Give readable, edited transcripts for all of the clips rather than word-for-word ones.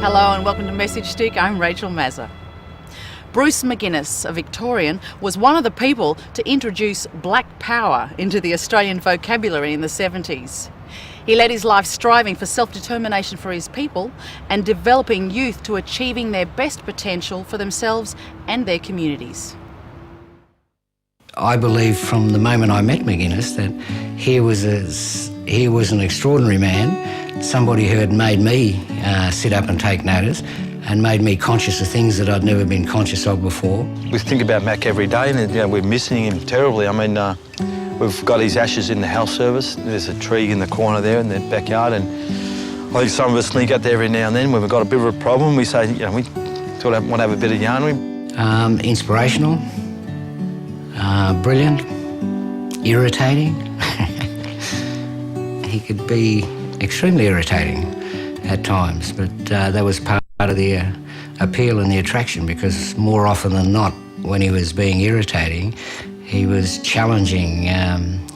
Hello and welcome to Message Stick. I'm Rachel Mazza. Bruce McGuiness, a Victorian, was one of the people to introduce black power into the Australian vocabulary in the 70s. He led his life striving for self-determination for his people and developing youth to achieving their best potential for themselves and their communities. I believe from the moment I met McGuinness that he was an extraordinary man, somebody who had made me sit up and take notice and made me conscious of things that I'd never been conscious of before. We think about Mac every day and we're missing him terribly. I mean, we've got his ashes in the health service. There's a tree in the corner there in the backyard, and I think some of us sneak out there every now and then when we've got a bit of a problem. We say, we sort of want to have a bit of yarn with him. Inspirational, brilliant, irritating. He could be extremely irritating at times, but that was part of the appeal and the attraction, because more often than not, when he was being irritating, he was challenging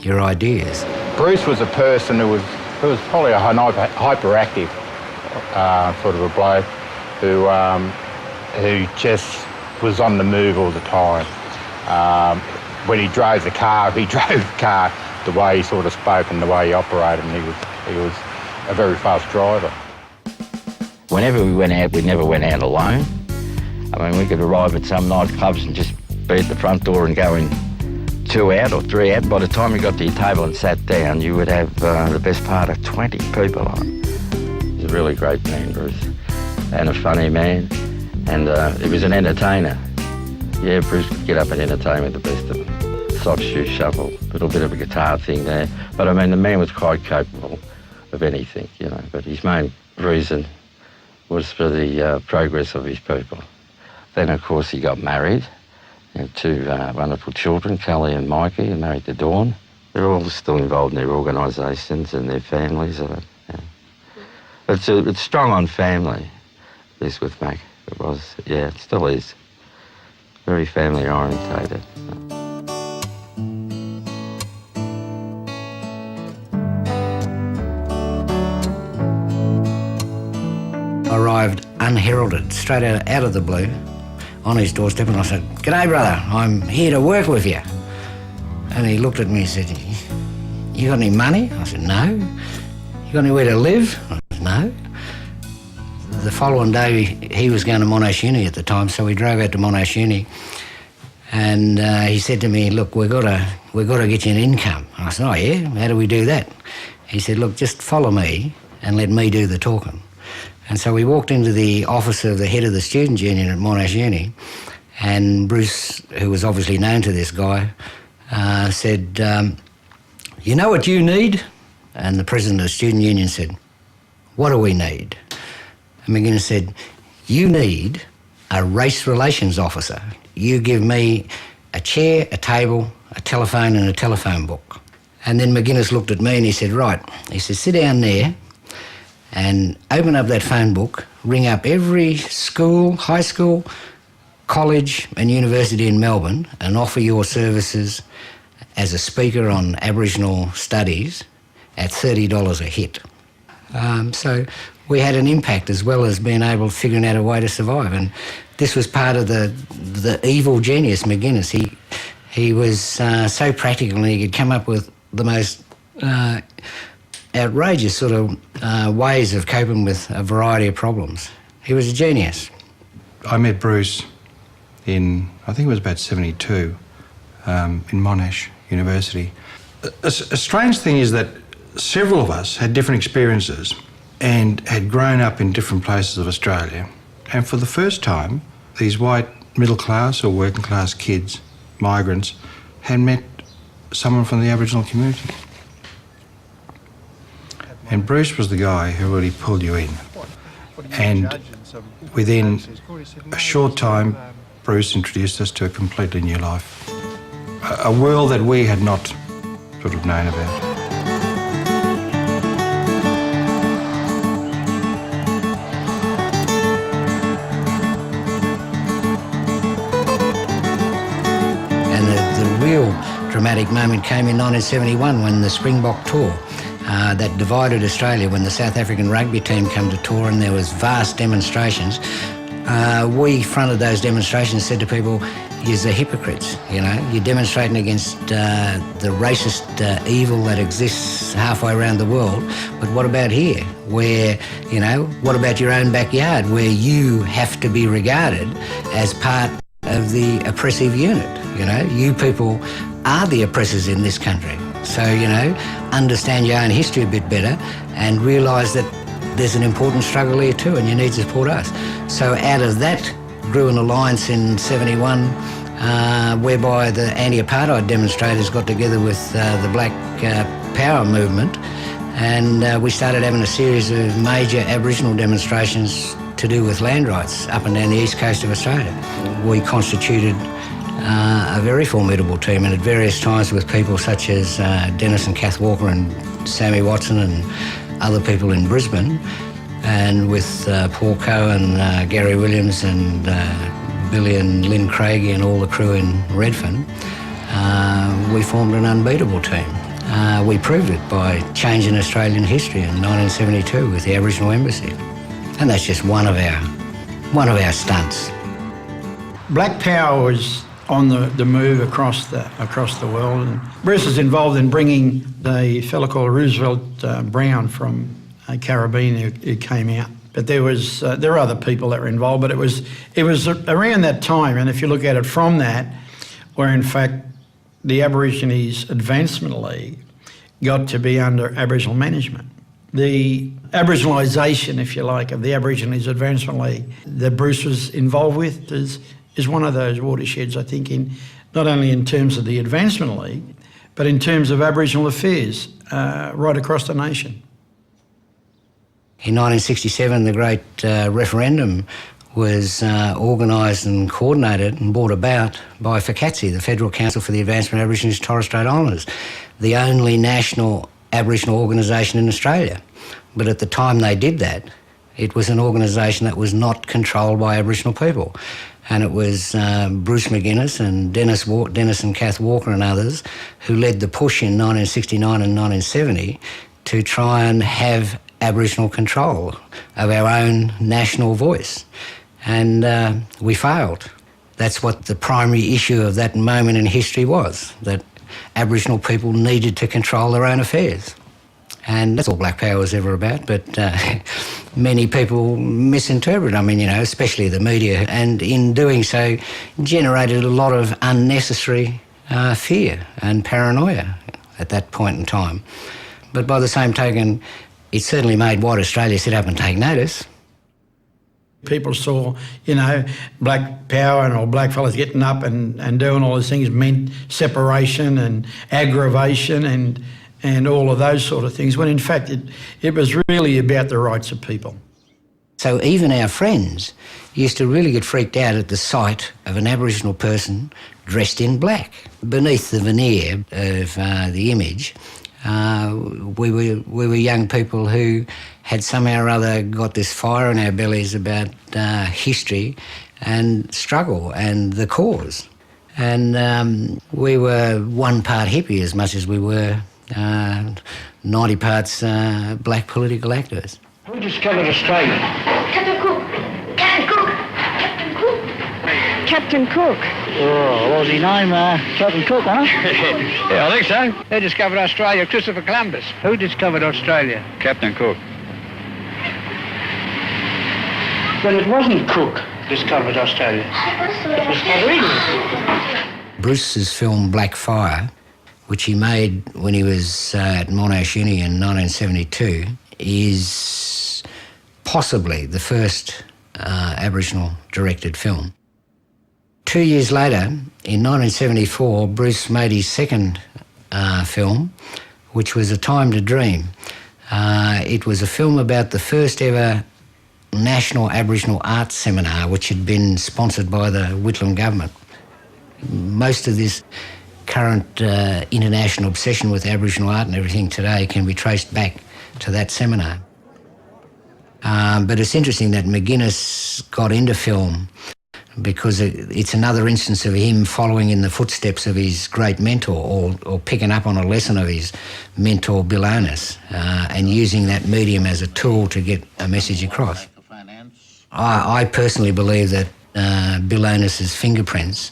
your ideas. Bruce was a person who was probably a hyperactive sort of a bloke who just was on the move all the time. When he drove the car, the way he sort of spoke and the way he operated, and he was a very fast driver. Whenever we went out, we never went out alone. I mean, we could arrive at some nightclubs and just be at the front door and go in 2 out or 3 out. By the time you got to your table and sat down, you would have the best part of 20 people on. He's a really great man, Bruce, and a funny man, and he was an entertainer. Yeah, Bruce could get up and entertain with the best of them. Soft shoe shuffle, a little bit of a guitar thing there. But I mean, the man was quite capable of anything, but his main reason was for the progress of his people. Then, of course, he got married. He had 2 wonderful children, Kelly and Mikey, and married to Dawn. They're all still involved in their organisations and their families. It's strong on family, this with Mac. It was, it still is. Very family orientated. Arrived unheralded, straight out of the blue, on his doorstep, and I said, "G'day, brother, I'm here to work with you." And he looked at me and said, "You got any money?" I said, "No." "You got anywhere to live?" I said, "No." The following day, he was going to Monash Uni at the time, so we drove out to Monash Uni, and he said to me, "Look, we've got to get you an income." I said, "Oh, yeah? How do we do that?" He said, "Look, just follow me and let me do the talking." And so we walked into the office of the head of the students' union at Monash Uni, and Bruce, who was obviously known to this guy, said, "You know what you need?" And the president of the student union said, "What do we need?" And McGuinness said, "You need a race relations officer. You give me a chair, a table, a telephone and a telephone book." And then McGuinness looked at me and he said, "Right." He said, "Sit down there and open up that phone book, ring up every school, high school, college and university in Melbourne and offer your services as a speaker on Aboriginal studies at $30 a hit." So we had an impact as well as being able to figuring out a way to survive. And this was part of the evil genius, McGuinness. He was so practical, and he could come up with the most outrageous sort of ways of coping with a variety of problems. He was a genius. I met Bruce in, I think it was about 72, in Monash University. A strange thing is that several of us had different experiences and had grown up in different places of Australia. And for the first time, these white middle class or working class kids, migrants, had met someone from the Aboriginal community. And Bruce was the guy who really pulled you in. And within a short time, Bruce introduced us to a completely new life. A world that we had not sort of known about. And the real dramatic moment came in 1971 when the Springbok tour that divided Australia when the South African rugby team came to tour and there was vast demonstrations. We fronted those demonstrations and said to people, you're the hypocrites, you know. You're demonstrating against the racist evil that exists halfway around the world, but what about here? Where, you know, what about your own backyard where you have to be regarded as part of the oppressive unit, you know? You people are the oppressors in this country. So, you know, understand your own history a bit better and realise that there's an important struggle here too and you need to support us. So out of that grew an alliance in 71 whereby the anti-apartheid demonstrators got together with the Black Power movement, and we started having a series of major Aboriginal demonstrations to do with land rights up and down the east coast of Australia. We constituted a very formidable team, and at various times with people such as Dennis and Kath Walker and Sammy Watson and other people in Brisbane, and with Paul Coe and Gary Williams and Billy and Lynn Craigie and all the crew in Redfern, we formed an unbeatable team. We proved it by changing Australian history in 1972 with the Aboriginal Embassy. And that's just one of our stunts. Black Power was on the move across the world. And Bruce was involved in bringing a fellow called Roosevelt Brown from Caribbean who came out. But there were other people that were involved, but it was around that time, and if you look at it from that, where in fact the Aborigines Advancement League got to be under Aboriginal management. The Aboriginalisation, if you like, of the Aborigines Advancement League that Bruce was involved with is one of those watersheds, I think, in not only in terms of the Advancement League, but in terms of Aboriginal affairs right across the nation. In 1967, the great referendum was organised and coordinated and brought about by FCATSI, the Federal Council for the Advancement of Aborigines and Torres Strait Islanders, the only national Aboriginal organisation in Australia. But at the time they did that, it was an organisation that was not controlled by Aboriginal people. And it was Bruce McGuiness and Dennis and Kath Walker and others who led the push in 1969 and 1970 to try and have Aboriginal control of our own national voice. And we failed. That's what the primary issue of that moment in history was, that Aboriginal people needed to control their own affairs. And that's all Black Power was ever about, but many people misinterpret, I mean, you know, especially the media, and in doing so generated a lot of unnecessary fear and paranoia at that point in time. But by the same token, it certainly made white Australia sit up and take notice. People saw, you know, Black Power or black fellas getting up and doing all those things meant separation and aggravation and all of those sort of things, when in fact it was really about the rights of people. So even our friends used to really get freaked out at the sight of an Aboriginal person dressed in black. Beneath the veneer of the image, we were young people who had somehow or other got this fire in our bellies about history and struggle and the cause. And we were one part hippie as much as we were 90 parts black political activists. Who discovered Australia? Captain Cook. Captain Cook. Captain Cook. Captain Cook. Oh, what was his name? Captain Cook, huh? Yeah, I think so. Who discovered Australia? Christopher Columbus. Who discovered Australia? Captain Cook. Then it wasn't Cook discovered Australia. It was Aboriginal. Bruce's film Black Fire, which he made when he was at Monash Uni in 1972, is possibly the first Aboriginal directed film. 2 years later, in 1974, Bruce made his second film, which was A Time to Dream. It was a film about the first ever National Aboriginal Arts Seminar, which had been sponsored by the Whitlam government. Most of this current international obsession with Aboriginal art and everything today can be traced back to that seminar. But it's interesting that McGuinness got into film because it's another instance of him following in the footsteps of his great mentor, or picking up on a lesson of his mentor Bill Onus, and using that medium as a tool to get a message across. I personally believe that Bill Onus's fingerprints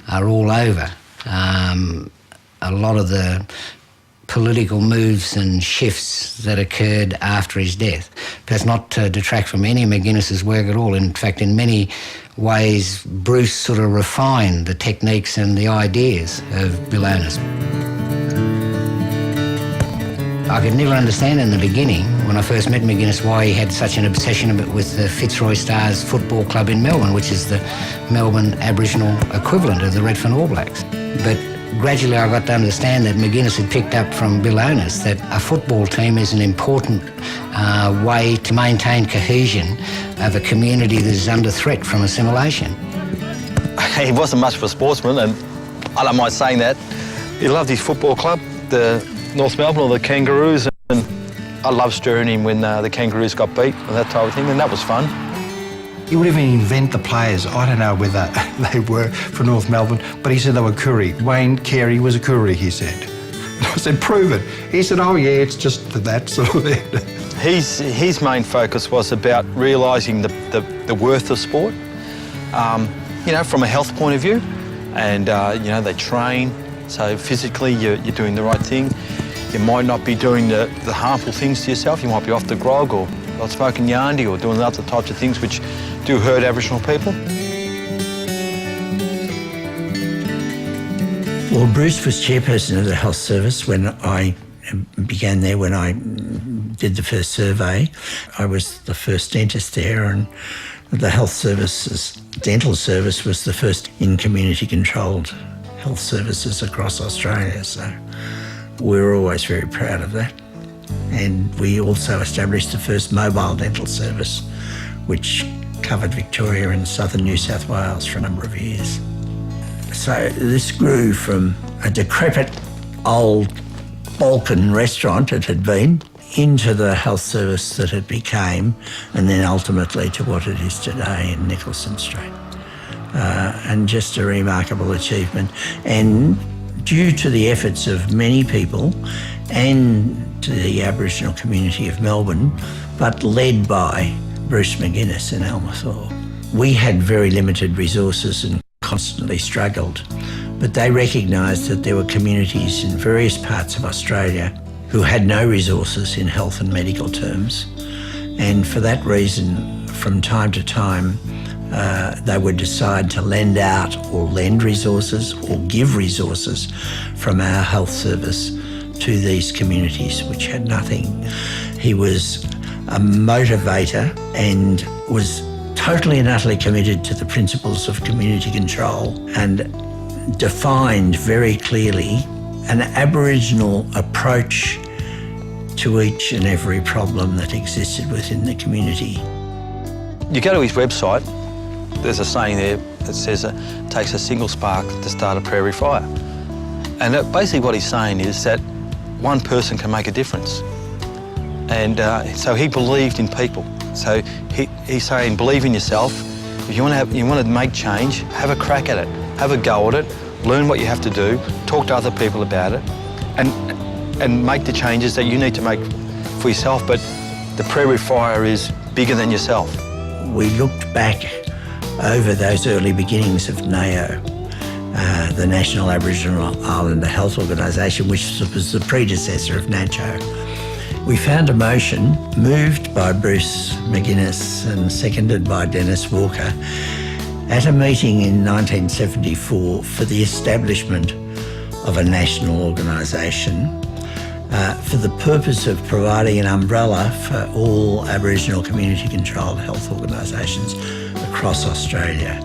are all over a lot of the political moves and shifts that occurred after his death. That's not to detract from any of McGuinness's work at all. In fact, in many ways, Bruce sort of refined the techniques and the ideas of Bill Onus. I could never understand in the beginning, when I first met McGuinness, why he had such an obsession with the Fitzroy Stars Football Club in Melbourne, which is the Melbourne Aboriginal equivalent of the Redfern All Blacks. But gradually I got to understand that McGuinness had picked up from Bill Onus that a football team is an important way to maintain cohesion of a community that is under threat from assimilation. He wasn't much of a sportsman, and I don't mind saying that. He loved his football club, the North Melbourne, or the Kangaroos, and I loved stirring him when the Kangaroos got beat and that type of thing, and that was fun. He would even invent the players. I don't know whether they were for North Melbourne, but he said they were Koori. Wayne Carey was a Koori, he said. And I said, prove it. He said, oh yeah, it's just that sort of thing. His main focus was about realising the worth of sport, you know, from a health point of view. And, you know, they train, so physically you're doing the right thing. You might not be doing the harmful things to yourself. You might be off the grog or not smoking yarndie or doing other types of things which do hurt Aboriginal people. Well, Bruce was chairperson of the health service when I began there, when I did the first survey. I was the first dentist there, and the health services, dental service was the first in community-controlled health services across Australia. So we were always very proud of that. And we also established the first mobile dental service, which covered Victoria and southern New South Wales for a number of years. So this grew from a decrepit old Balkan restaurant it had been into the health service that it became, and then ultimately to what it is today in Nicholson Street. And just a remarkable achievement. And due to the efforts of many people and to the Aboriginal community of Melbourne, but led by Bruce McGuiness in Almathor. We had very limited resources and constantly struggled, but they recognised that there were communities in various parts of Australia who had no resources in health and medical terms, and for that reason, from time to time, they would decide to lend out or lend resources or give resources from our health service to these communities which had nothing. He was a motivator and was totally and utterly committed to the principles of community control and defined very clearly an Aboriginal approach to each and every problem that existed within the community. You go to his website, there's a saying there that says it takes a single spark to start a prairie fire. And basically what he's saying is that one person can make a difference. And so he believed in people. So he's saying, believe in yourself. If you want to make change, have a crack at it, have a go at it, learn what you have to do, talk to other people about it, and make the changes that you need to make for yourself. But the prairie fire is bigger than yourself. We looked back over those early beginnings of NAO, the National Aboriginal Islander Health Organisation, which was the predecessor of NACHO. We found a motion moved by Bruce McGuinness and seconded by Dennis Walker at a meeting in 1974 for the establishment of a national organisation for the purpose of providing an umbrella for all Aboriginal community-controlled health organisations across Australia.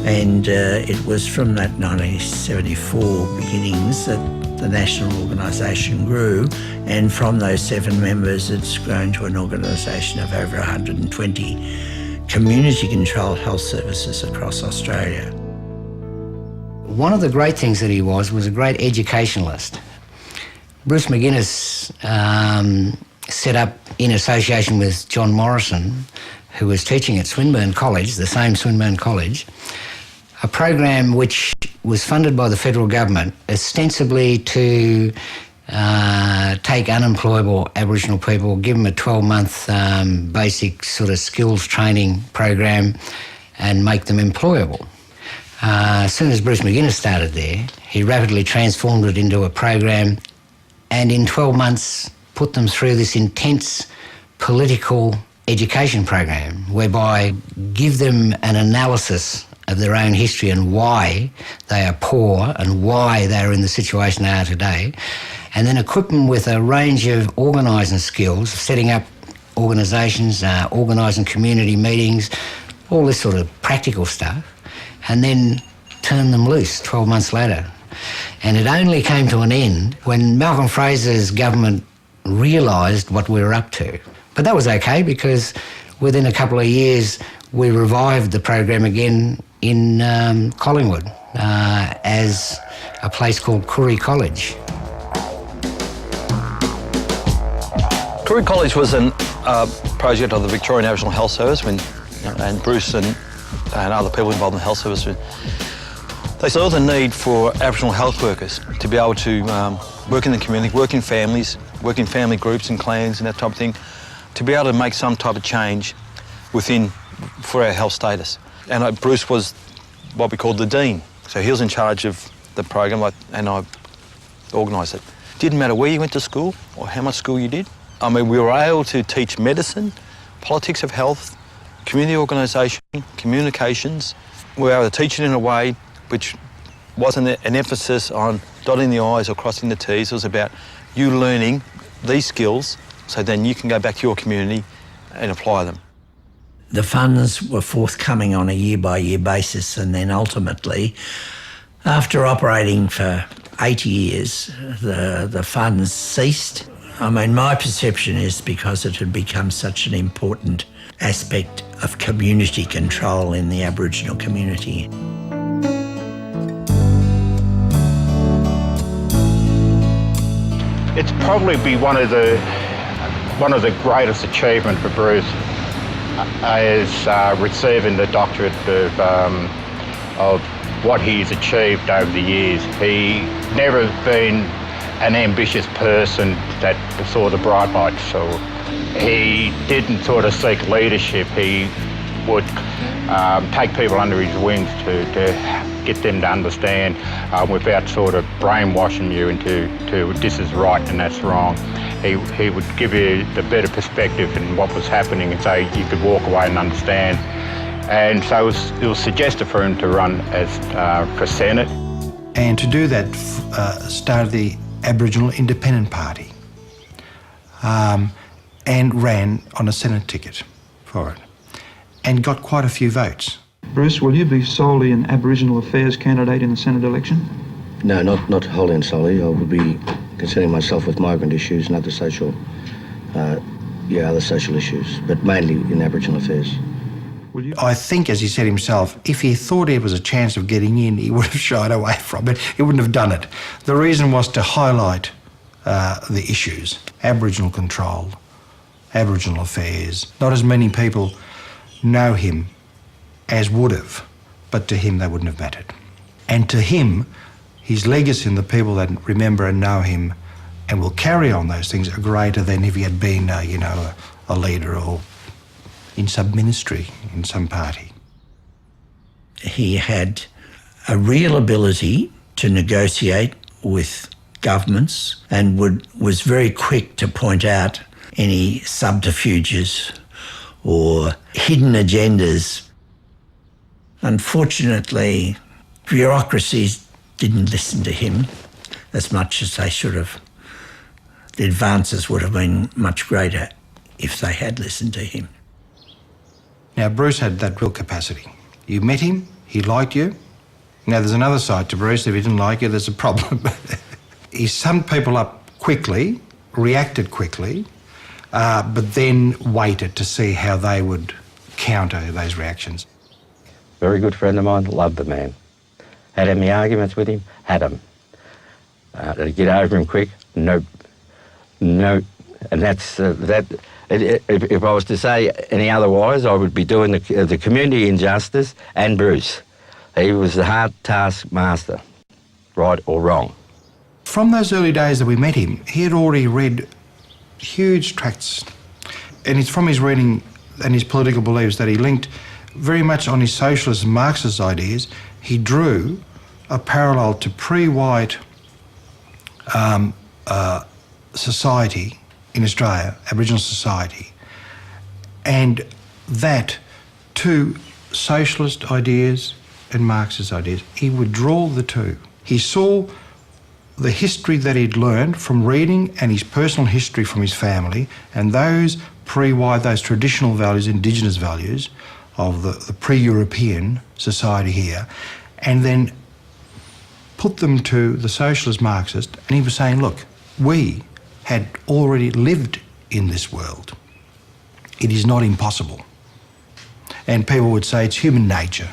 And it was from that 1974 beginnings that the national organisation grew, and from those 7 members it's grown to an organisation of over 120 community-controlled health services across Australia. One of the great things that he was a great educationalist. Bruce McGuinness set up, in association with John Morrison, who was teaching at Swinburne College, the same Swinburne College, a program which was funded by the federal government ostensibly to take unemployable Aboriginal people, give them a 12-month basic sort of skills training program and make them employable. As soon as Bruce McGuiness started there, he rapidly transformed it into a program and in 12 months put them through this intense political education program whereby give them an analysis of their own history and why they are poor and why they are in the situation they are today, and then equip them with a range of organising skills, setting up organisations, organising community meetings, all this sort of practical stuff, and then turn them loose 12 months later. And it only came to an end when Malcolm Fraser's government realised what we were up to. But that was okay because within a couple of years we revived the program again in Collingwood as a place called Koori College. Koori College was a project of the Victorian Aboriginal Health Service and Bruce and other people involved in the health service. They saw the need for Aboriginal health workers to be able to work in the community, work in families, work in family groups and clans and that type of thing, to be able to make some type of change for our health status. And Bruce was what we called the Dean. So he was in charge of the program and I organised it. Didn't matter where you went to school or how much school you did. I mean, we were able to teach medicine, politics of health, community organisation, communications. We were able to teach it in a way which wasn't an emphasis on dotting the I's or crossing the T's. It was about you learning these skills so then you can go back to your community and apply them. The funds were forthcoming on a year-by-year basis, and then ultimately, after operating for 8 years, the funds ceased. I mean, my perception is because it had become such an important aspect of community control in the Aboriginal community. It's probably be one of the greatest achievements for Bruce is receiving the doctorate of what he's achieved over the years. He never been an ambitious person that saw the bright lights, so he didn't sort of seek leadership. He would take people under his wings to get them to understand without sort of brainwashing you into this is right and that's wrong. He would give you the better perspective in what was happening and so you could walk away and understand. And so it was suggested for him to run for Senate. And to do that, started the Aboriginal Independent Party and ran on a Senate ticket for it and got quite a few votes. Bruce, will you be solely an Aboriginal affairs candidate in the Senate election? No, not wholly and solely. I would be concerning myself with migrant issues and other social issues, but mainly in Aboriginal affairs. I think, as he said himself, if he thought there was a chance of getting in, he would have shied away from it. He wouldn't have done it. The reason was to highlight the issues. Aboriginal control, Aboriginal affairs. Not as many people know him as would have, but to him they wouldn't have mattered. And to him, his legacy and the people that remember and know him and will carry on those things are greater than if he had been, a leader or in some ministry, in some party. He had a real ability to negotiate with governments and was very quick to point out any subterfuges or hidden agendas. Unfortunately, bureaucracies didn't listen to him as much as they should have. The advances would have been much greater if they had listened to him. Now, Bruce had that real capacity. You met him, he liked you. Now, there's another side to Bruce. If he didn't like you, there's a problem. He summed people up quickly, reacted quickly, but then waited to see how they would counter those reactions. Very good friend of mine, loved the man. Had any arguments with him? Had them. Did he get over him quick? Nope. And that's If I was to say any otherwise, I would be doing the community injustice and Bruce. He was the hard taskmaster, right or wrong. From those early days that we met him, he had already read huge tracts, and it's from his reading and his political beliefs that he linked very much on his socialist and Marxist ideas. He drew a parallel to pre-white society in Australia, Aboriginal society, and that to socialist ideas and Marxist ideas. He would draw the two. He saw the history that he'd learned from reading and his personal history from his family and those pre-white, those traditional values, Indigenous values of the pre-European society here, and then put them to the socialist Marxist, and he was saying, look, we had already lived in this world. It is not impossible. And people would say it's human nature.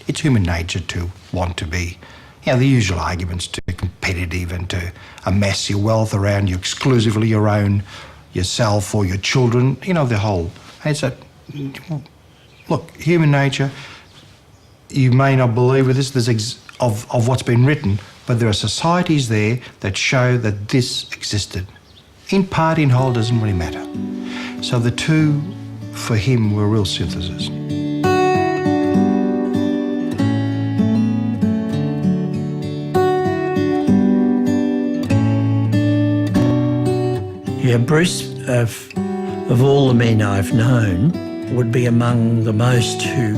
It's human nature to want to be, the usual arguments, to be competitive and to amass your wealth around you, exclusively your own, yourself or your children, the whole. And it's look, human nature, you may not believe with this, of what's been written, but there are societies there that show that this existed. In part, in whole, doesn't really matter. So the two, for him, were real synthesis. Yeah, Bruce, of all the men I've known, would be among the most who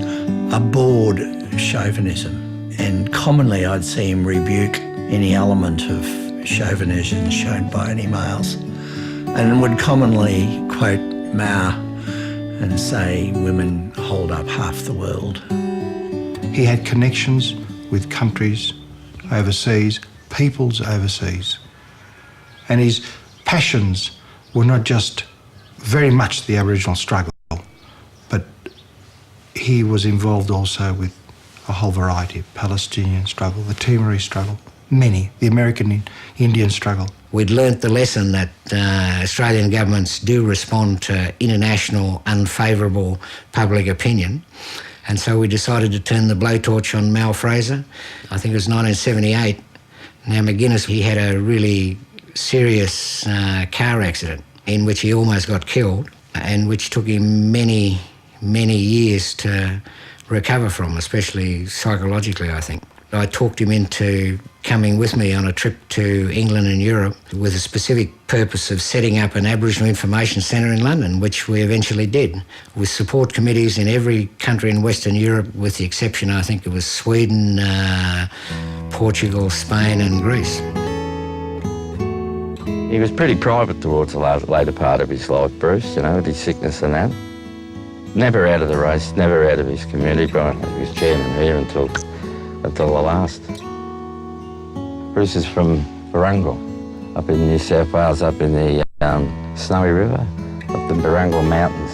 abhorred chauvinism. And commonly I'd see him rebuke any element of chauvinism shown by any males, and would commonly quote Mao and say women hold up half the world. He had connections with countries overseas, peoples overseas, and his passions were not just very much the Aboriginal struggle, but he was involved also with a whole variety of Palestinian struggle, the Timorese struggle, the American Indian struggle. We'd learnt the lesson that Australian governments do respond to international unfavourable public opinion, and so we decided to turn the blowtorch on Mal Fraser. I think it was 1978. Now McGuinness, he had a really serious car accident in which he almost got killed, and which took him many, many years to recover from, especially psychologically, I think. I talked him into coming with me on a trip to England and Europe with a specific purpose of setting up an Aboriginal Information Centre in London, which we eventually did, with support committees in every country in Western Europe, with the exception, I think it was Sweden, Portugal, Spain and Greece. He was pretty private towards the later part of his life, Bruce, with his sickness and that. Never out of the race, never out of his community, but he was chairman here until the last. Bruce is from Barangal, up in New South Wales, up in the Snowy River, up the Barangal Mountains.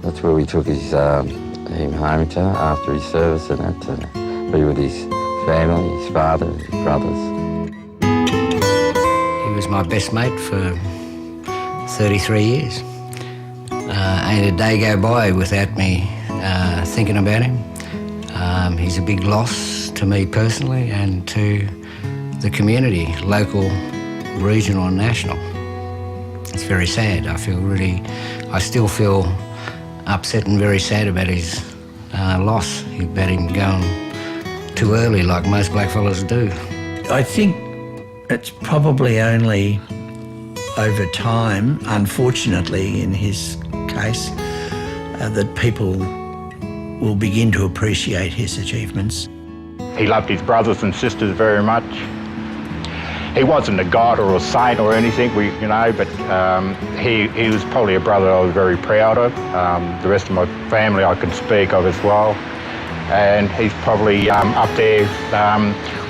That's where we took him home to after his service and that, to be with his family, his father, his brothers. He was my best mate for 33 years. Ain't a day go by without me thinking about him. He's a big loss to me personally and to the community, local, regional and national. It's very sad. I still feel upset and very sad about his loss, about him going too early like most blackfellas do. I think it's probably only over time, unfortunately in his case, that people will begin to appreciate his achievements. He loved his brothers and sisters very much. He wasn't a god or a saint or anything, but he was probably a brother I was very proud of. The rest of my family I can speak of as well. And he's probably up there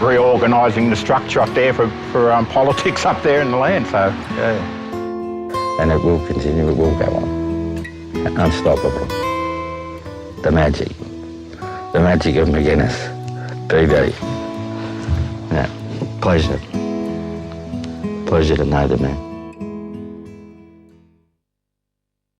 reorganising the structure up there for politics up there in the land, so yeah. And it will continue, it will go on. Unstoppable. The magic of McGuinness. BB. Yeah, pleasure to know the man.